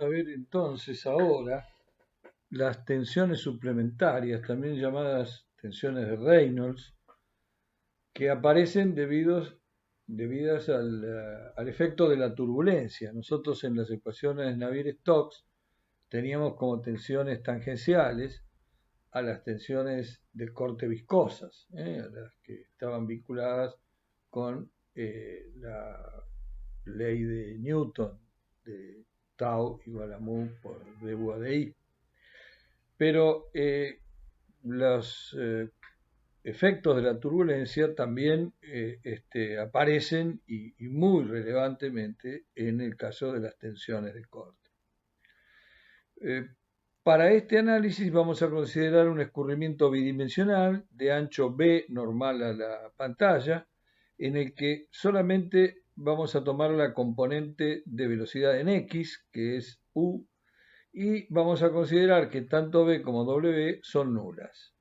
A ver entonces ahora las tensiones suplementarias, también llamadas tensiones de Reynolds, que aparecen debidas al efecto de la turbulencia. Nosotros en las ecuaciones de Navier-Stokes teníamos como tensiones tangenciales a las tensiones de corte viscosas, a las que estaban vinculadas con la ley de Newton, de tau igual a mu por dv a dI. Pero los efectos de la turbulencia también aparecen y muy relevantemente en el caso de las tensiones de corte. Eh, para este análisis vamos a considerar un escurrimiento bidimensional de ancho B normal a la pantalla, en el que solamente vamos a tomar la componente de velocidad en X, que es U, y vamos a considerar que tanto B como W son nulas.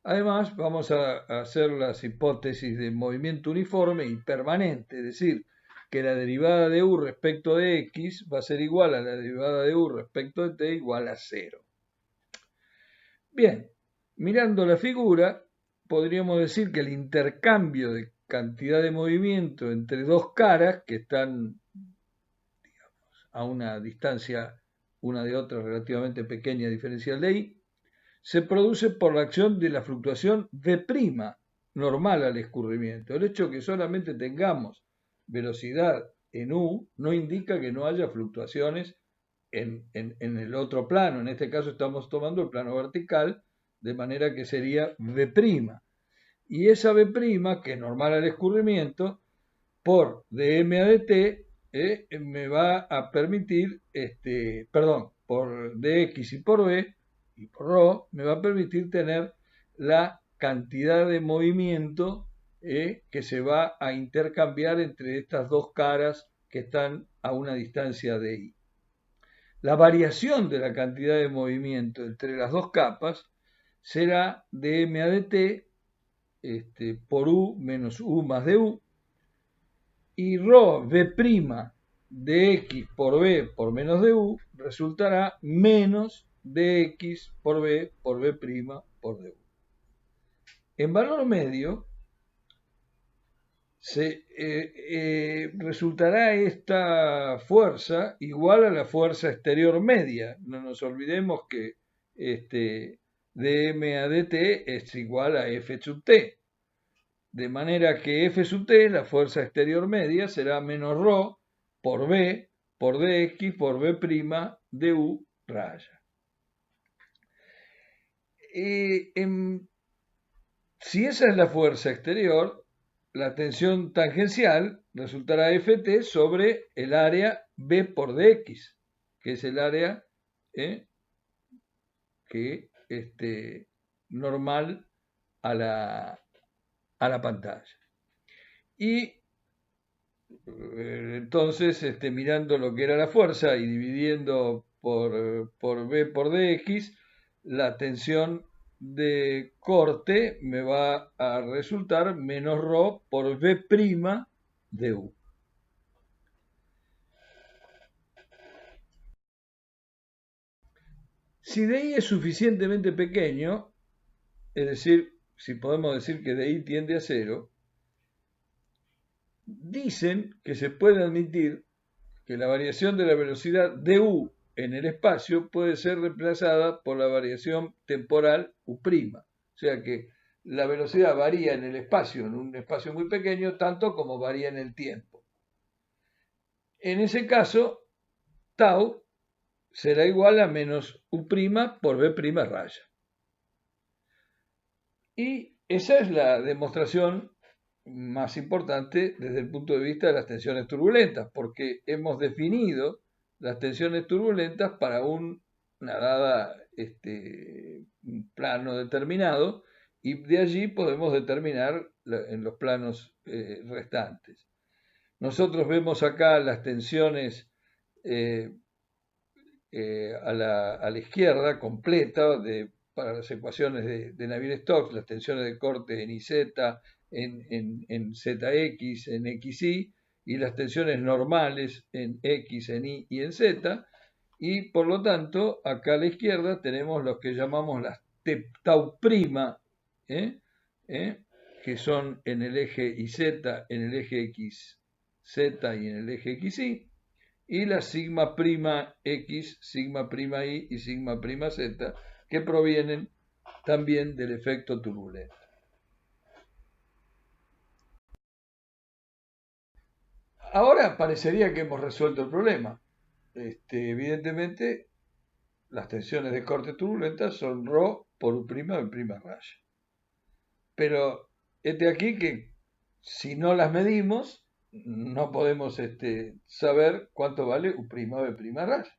Además, vamos a hacer las hipótesis de movimiento uniforme y permanente, es decir, que la derivada de u respecto de x va a ser igual a la derivada de u respecto de t igual a 0. Bien, mirando la figura, podríamos decir que el intercambio de cantidad de movimiento entre dos caras que están, digamos, a una distancia una de otra relativamente pequeña diferencial de i, se produce por la acción de la fluctuación V' normal al escurrimiento. El hecho de que solamente tengamos velocidad en U no indica que no haya fluctuaciones en el otro plano. En este caso estamos tomando el plano vertical, de manera que sería V'. Y esa V', que es normal al escurrimiento, por dm a dt, me va a permitir, por dx y por b, y por ρ, me va a permitir tener la cantidad de movimiento que se va a intercambiar entre estas dos caras que están a una distancia de i. La variación de la cantidad de movimiento entre las dos capas será dm a dt por u menos u más du, y ρ V' de x por b por menos de u resultará menos dx por b por b' por du. En valor medio resultará esta fuerza igual a la fuerza exterior media. No nos olvidemos que dm a dt es igual a f sub t. De manera que F sub t, la fuerza exterior media, será menos ρ por B por dx por B' du raya. Si esa es la fuerza exterior, la tensión tangencial resultará Ft sobre el área B por dx, que es el área que normal a la pantalla. Y entonces, mirando lo que era la fuerza y dividiendo por B por dx, la tensión de corte me va a resultar menos ρ por B' de U. Si DI es suficientemente pequeño, es decir, si podemos decir que DI tiende a 0, dicen que se puede admitir que la variación de la velocidad du en el espacio puede ser reemplazada por la variación temporal u'. O sea que la velocidad varía en el espacio, en un espacio muy pequeño, tanto como varía en el tiempo. En ese caso, tau será igual a menos u' por b' raya. Y esa es la demostración más importante desde el punto de vista de las tensiones turbulentas, porque hemos definido las tensiones turbulentas para una dada un plano determinado, y de allí podemos determinar en los planos restantes. Nosotros vemos acá las tensiones a la izquierda completa para las ecuaciones de Navier-Stokes, las tensiones de corte en IZ, en ZX, en XY, y las tensiones normales en X, en Y y en Z, Y por lo tanto, acá a la izquierda tenemos los que llamamos las tau prima, ¿eh? ¿eh? Que son en el eje YZ, en el eje XZ y en el eje XY, y la sigma prima X, sigma prima Y y sigma prima Z, que provienen también del efecto turbulento. Ahora parecería que hemos resuelto el problema. Evidentemente, las tensiones de corte turbulenta son ρ por U' B' raya. Pero aquí que si no las medimos, no podemos saber cuánto vale U' B' raya.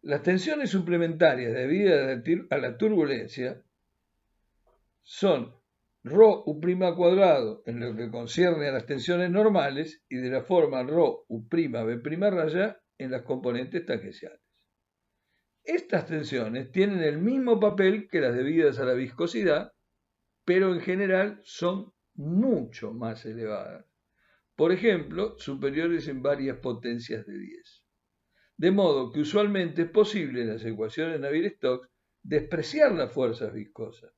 Las tensiones suplementarias debidas a la turbulencia son ρ U' cuadrado en lo que concierne a las tensiones normales y de la forma ρ U' B' raya en las componentes tangenciales. Estas tensiones tienen el mismo papel que las debidas a la viscosidad, pero en general son mucho más elevadas. Por ejemplo, superiores en varias potencias de 10. De modo que usualmente es posible en las ecuaciones Navier-Stokes despreciar las fuerzas viscosas,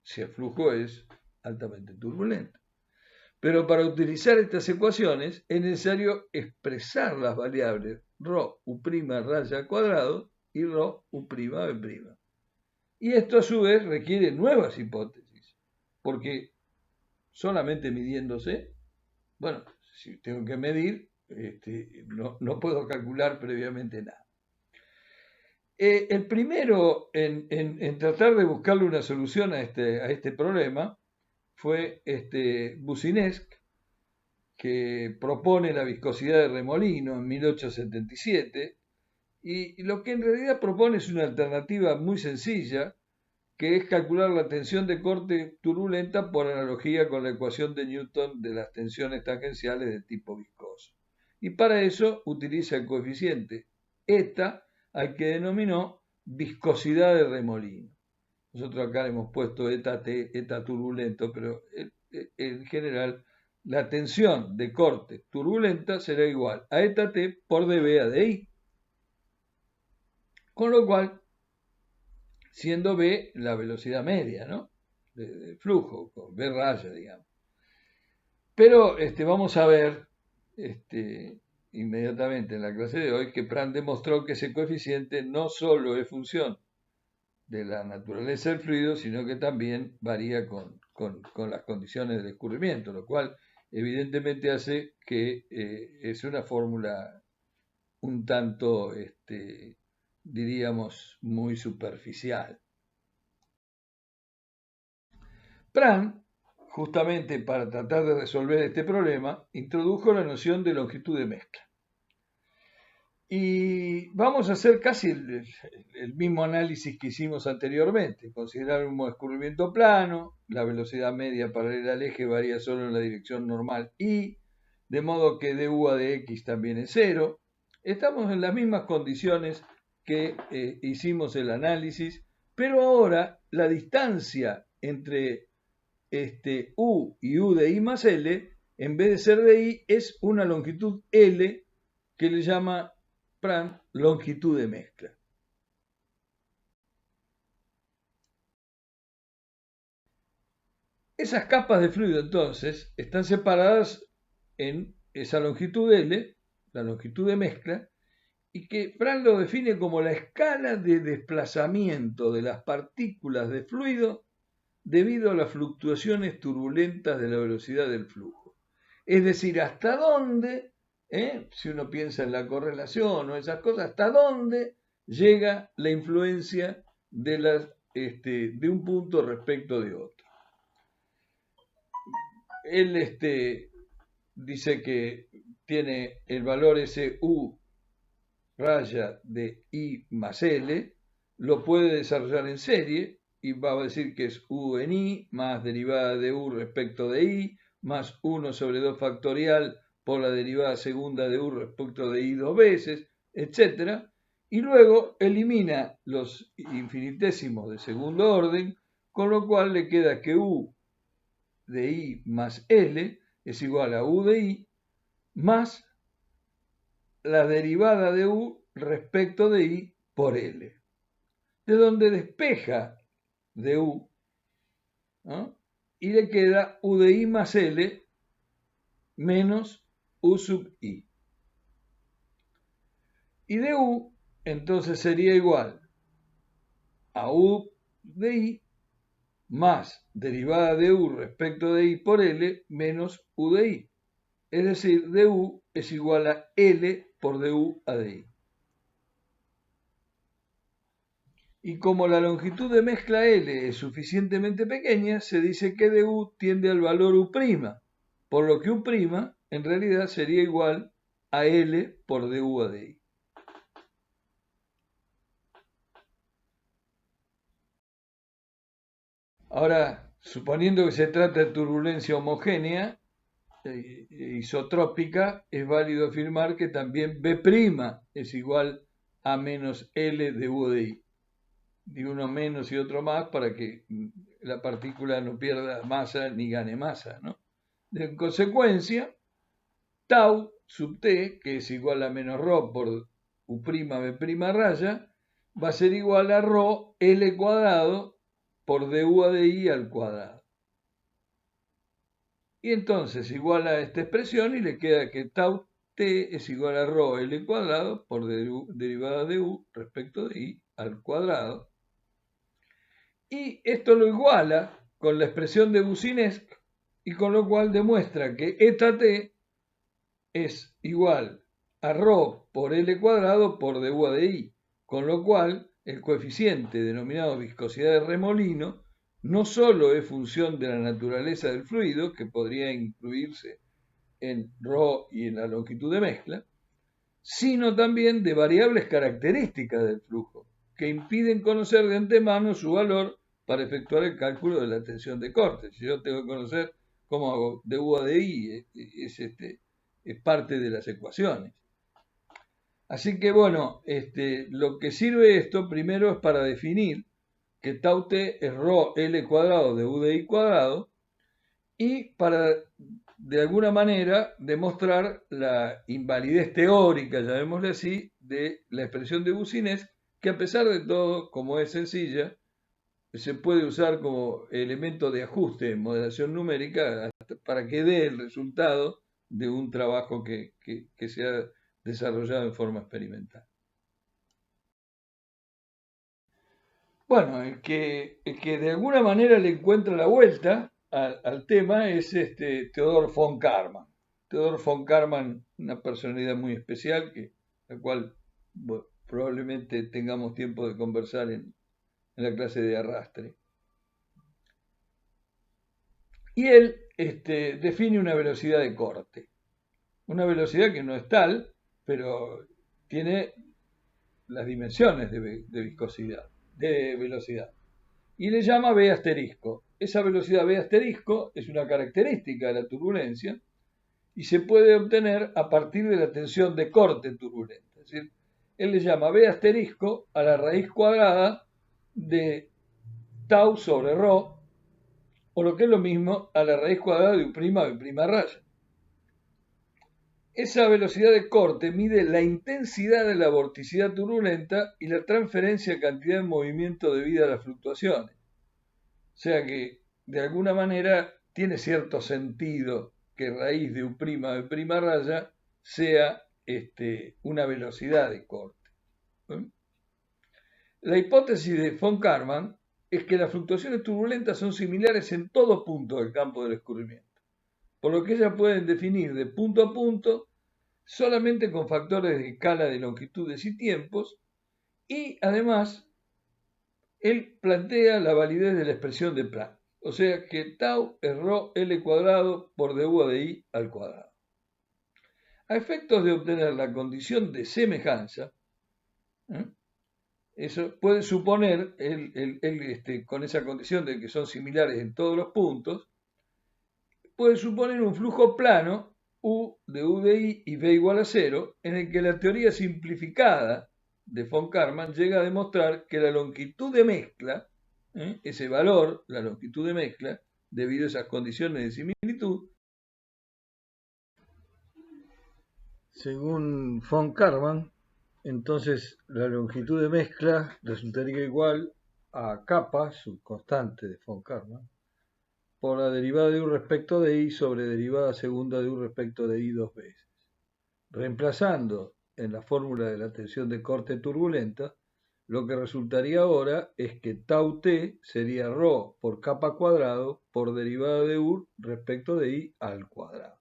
si el flujo es altamente turbulento. Pero para utilizar estas ecuaciones es necesario expresar las variables ρ U' raya cuadrado y ρ U' B'. Y esto a su vez requiere nuevas hipótesis, porque solamente midiéndose, bueno, si tengo que medir, no puedo calcular previamente nada. El primero en tratar de buscarle una solución a este problema fue Boussinesq, que propone la viscosidad de remolino en 1877, y lo que en realidad propone es una alternativa muy sencilla, que es calcular la tensión de corte turbulenta por analogía con la ecuación de Newton de las tensiones tangenciales de tipo viscoso. Y para eso utiliza el coeficiente eta, al que denominó viscosidad de remolino. Nosotros acá le hemos puesto eta T, eta turbulento, pero en general la tensión de corte turbulenta será igual a eta T por dB a dI. Con lo cual, siendo B la velocidad media, ¿no? Del flujo, con B raya, digamos. Pero vamos a ver inmediatamente en la clase de hoy que Pran demostró que ese coeficiente no solo es función de la naturaleza del fluido, sino que también varía con las condiciones del escurrimiento, lo cual evidentemente hace que es una fórmula un tanto, diríamos, muy superficial. Pran, justamente para tratar de resolver este problema, introdujo la noción de longitud de mezcla. Y vamos a hacer casi el mismo análisis que hicimos anteriormente. Considerar un escurrimiento plano, la velocidad media paralela al eje varía solo en la dirección normal y, de modo que du a dx también es cero. Estamos en las mismas condiciones que hicimos el análisis, pero ahora la distancia entre U y U de I más L, en vez de ser de I, es una longitud L que le llama Pran longitud de mezcla. Esas capas de fluido entonces están separadas en esa longitud L, la longitud de mezcla, y que Pran lo define como la escala de desplazamiento de las partículas de fluido debido a las fluctuaciones turbulentas de la velocidad del flujo. Es decir, hasta dónde, si uno piensa en la correlación o esas cosas, hasta dónde llega la influencia de un punto respecto de otro. Él dice que tiene el valor ese U raya de I más L, lo puede desarrollar en serie y va a decir que es U en I más derivada de U respecto de I más 1 sobre 2 factorial por la derivada segunda de U respecto de I dos veces, etc. Y luego elimina los infinitésimos de segundo orden, con lo cual le queda que U de I más L es igual a U de I más la derivada de U respecto de I por L, de donde despeja de U, ¿no? Y le queda U de I más L menos U sub I. Y de U entonces sería igual a U de I más derivada de U respecto de I por L menos U de I. Es decir, du es igual a L por du a di. Y como la longitud de mezcla L es suficientemente pequeña, se dice que du tiende al valor U', por lo que U' en realidad sería igual a L por du a di. Ahora, suponiendo que se trata de turbulencia homogénea, isotrópica, es válido afirmar que también B' es igual a menos L de U de I. De uno menos y otro más para que la partícula no pierda masa ni gane masa, ¿no? En consecuencia, tau sub t, que es igual a menos ρ por U' B' raya, va a ser igual a ρ L cuadrado por du a di al cuadrado. Y entonces igual a esta expresión y le queda que tau t es igual a ρ L cuadrado por derivada de U respecto de I al cuadrado. Y esto lo iguala con la expresión de Boussinesq y con lo cual demuestra que eta t es igual a ρ por L cuadrado por du a di, con lo cual el coeficiente denominado viscosidad de remolino no solo es función de la naturaleza del fluido, que podría incluirse en ρ y en la longitud de mezcla, sino también de variables características del flujo, que impiden conocer de antemano su valor para efectuar el cálculo de la tensión de corte. Si yo tengo que conocer cómo hago du a di, es parte de las ecuaciones. Así que bueno, lo que sirve esto primero es para definir que tau t es ρ L cuadrado de U de I cuadrado y para de alguna manera demostrar la invalidez teórica, llamémosle así, de la expresión de Boussinesq, que a pesar de todo, como es sencilla, se puede usar como elemento de ajuste en modelación numérica para que dé el resultado de un trabajo que se ha desarrollado en forma experimental. Bueno, el que de alguna manera le encuentra la vuelta al tema es Theodor von Karman. Theodor von Karman, una personalidad muy especial, la cual bueno, probablemente tengamos tiempo de conversar en la clase de arrastre. Y él define una velocidad de corte. Una velocidad que no es tal, pero tiene las dimensiones de viscosidad, de velocidad. Y le llama B asterisco. Esa velocidad B asterisco es una característica de la turbulencia y se puede obtener a partir de la tensión de corte turbulenta. Es decir, él le llama B asterisco a la raíz cuadrada de tau sobre ρ, o lo que es lo mismo, a la raíz cuadrada de U' B' raya. Esa velocidad de corte mide la intensidad de la vorticidad turbulenta y la transferencia de cantidad de movimiento debida a las fluctuaciones. O sea que, de alguna manera, tiene cierto sentido que raíz de U' B' raya sea una velocidad de corte. La hipótesis de von Karman es que las fluctuaciones turbulentas son similares en todo punto del campo del escurrimiento, por lo que ellas pueden definir de punto a punto solamente con factores de escala de longitudes y tiempos, y además él plantea la validez de la expresión de Planck, o sea que tau es ρ L cuadrado por du a di al cuadrado. A efectos de obtener la condición de semejanza, eso puede suponer, con esa condición de que son similares en todos los puntos, puede suponer un flujo plano U de U de I y B igual a 0, en el que la teoría simplificada de von Karman llega a demostrar que la longitud de mezcla, ese valor, la longitud de mezcla, debido a esas condiciones de similitud, según von Karman, entonces la longitud de mezcla resultaría igual a kappa, subconstante de von Karman, por la derivada de U respecto de I sobre derivada segunda de U respecto de I dos veces. Reemplazando en la fórmula de la tensión de corte turbulenta, lo que resultaría ahora es que tau t sería ρ por kappa cuadrado por derivada de U respecto de I al cuadrado,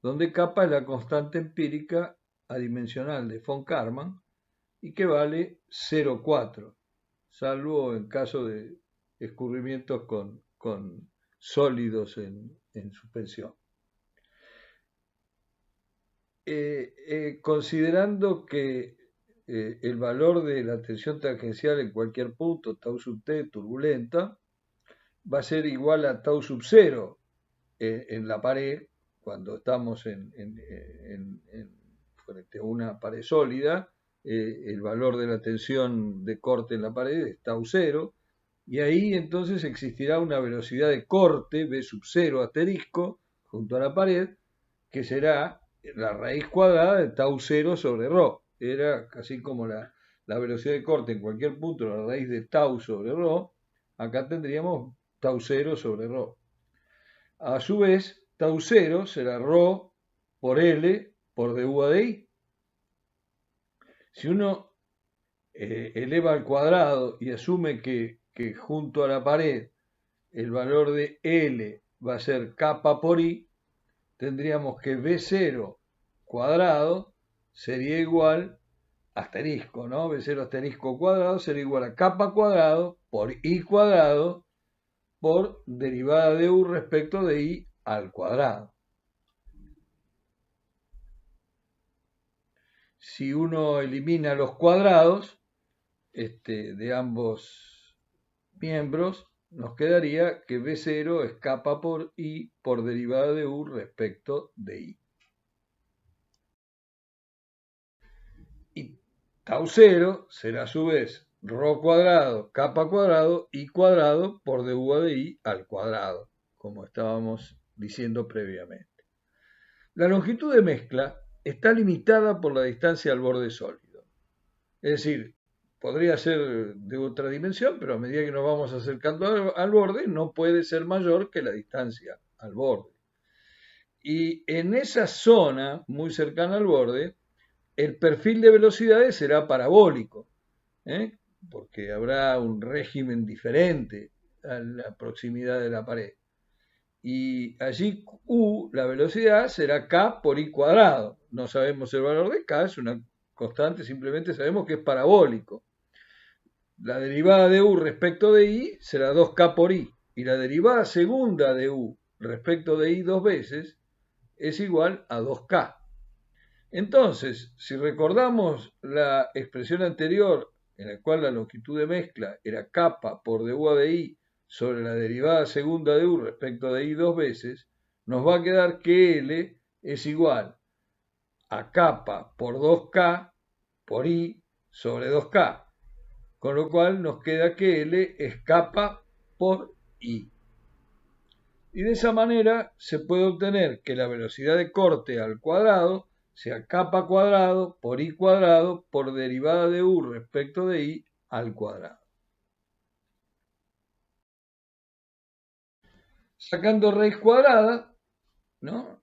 donde kappa es la constante empírica adimensional de von Karman y que vale 0,4, salvo en caso de escurrimientos con sólidos en suspensión. Considerando que el valor de la tensión tangencial en cualquier punto, tau sub t turbulenta, va a ser igual a tau sub 0 en la pared, cuando estamos frente a una pared sólida, el valor de la tensión de corte en la pared es tau 0, y ahí entonces existirá una velocidad de corte, V sub 0 asterisco, junto a la pared, que será la raíz cuadrada de tau 0 sobre ρ. Era casi como la velocidad de corte en cualquier punto, la raíz de tau sobre ρ. Acá tendríamos tau 0 sobre ρ. A su vez, tau 0 será ρ por L por du a dI. Si uno eleva al cuadrado y asume que junto a la pared el valor de L va a ser kappa por I, tendríamos que V0 cuadrado sería igual asterisco, ¿no? V0 asterisco cuadrado sería igual a kappa cuadrado por I cuadrado por derivada de U respecto de I al cuadrado. Si uno elimina los cuadrados de ambos miembros, nos quedaría que V0 es kappa por I por derivada de U respecto de I. Y tau 0 será a su vez ρ cuadrado, kappa cuadrado, I cuadrado por du a de I al cuadrado, como estábamos diciendo previamente. La longitud de mezcla está limitada por la distancia al borde sólido. Es decir, podría ser de otra dimensión, pero a medida que nos vamos acercando al borde, no puede ser mayor que la distancia al borde. Y en esa zona, muy cercana al borde, el perfil de velocidades será parabólico, porque habrá un régimen diferente a la proximidad de la pared. Y allí U, la velocidad, será K por I cuadrado. No sabemos el valor de K, es una constante, simplemente sabemos que es parabólico. La derivada de U respecto de I será 2K por I. Y la derivada segunda de U respecto de I dos veces es igual a 2K. Entonces, si recordamos la expresión anterior en la cual la longitud de mezcla era kappa por du a de I sobre la derivada segunda de U respecto de I dos veces, nos va a quedar que L es igual a kappa por 2K por I sobre 2K, con lo cual nos queda que L es kappa por I. Y de esa manera se puede obtener que la velocidad de corte al cuadrado sea kappa cuadrado por I cuadrado por derivada de U respecto de I al cuadrado. Sacando raíz cuadrada, ¿no?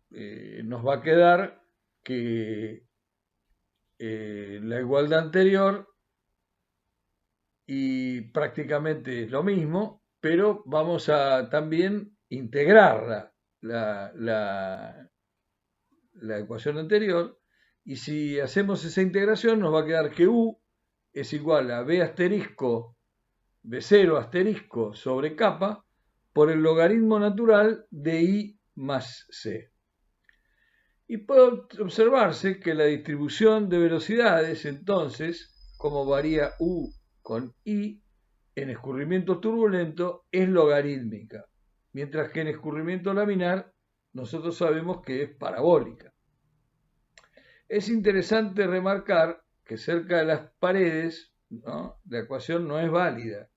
Nos va a quedar que la igualdad anterior y prácticamente es lo mismo, pero vamos a también integrarla, la ecuación anterior, y si hacemos esa integración nos va a quedar que U es igual a B asterisco, B0 asterisco sobre kappa por el logaritmo natural de I más C. Y puede observarse que la distribución de velocidades, entonces, como varía U con I, en escurrimiento turbulento es logarítmica, mientras que en escurrimiento laminar nosotros sabemos que es parabólica. Es interesante remarcar que cerca de las paredes, ¿no?, la ecuación no es válida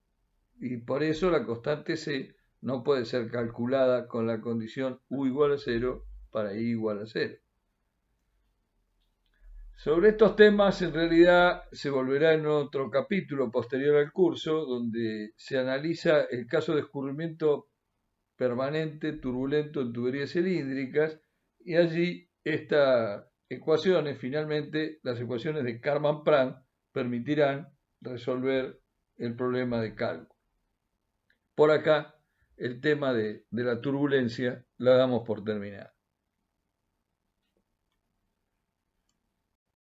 y por eso la constante C no puede ser calculada con la condición U igual a 0 para I igual a 0. Sobre estos temas, en realidad, se volverá en otro capítulo posterior al curso, donde se analiza el caso de escurrimiento permanente turbulento en tuberías cilíndricas, y allí estas ecuaciones, finalmente, las ecuaciones de Karman-Pran, permitirán resolver el problema de cálculo. Por acá, el tema de la turbulencia la damos por terminado.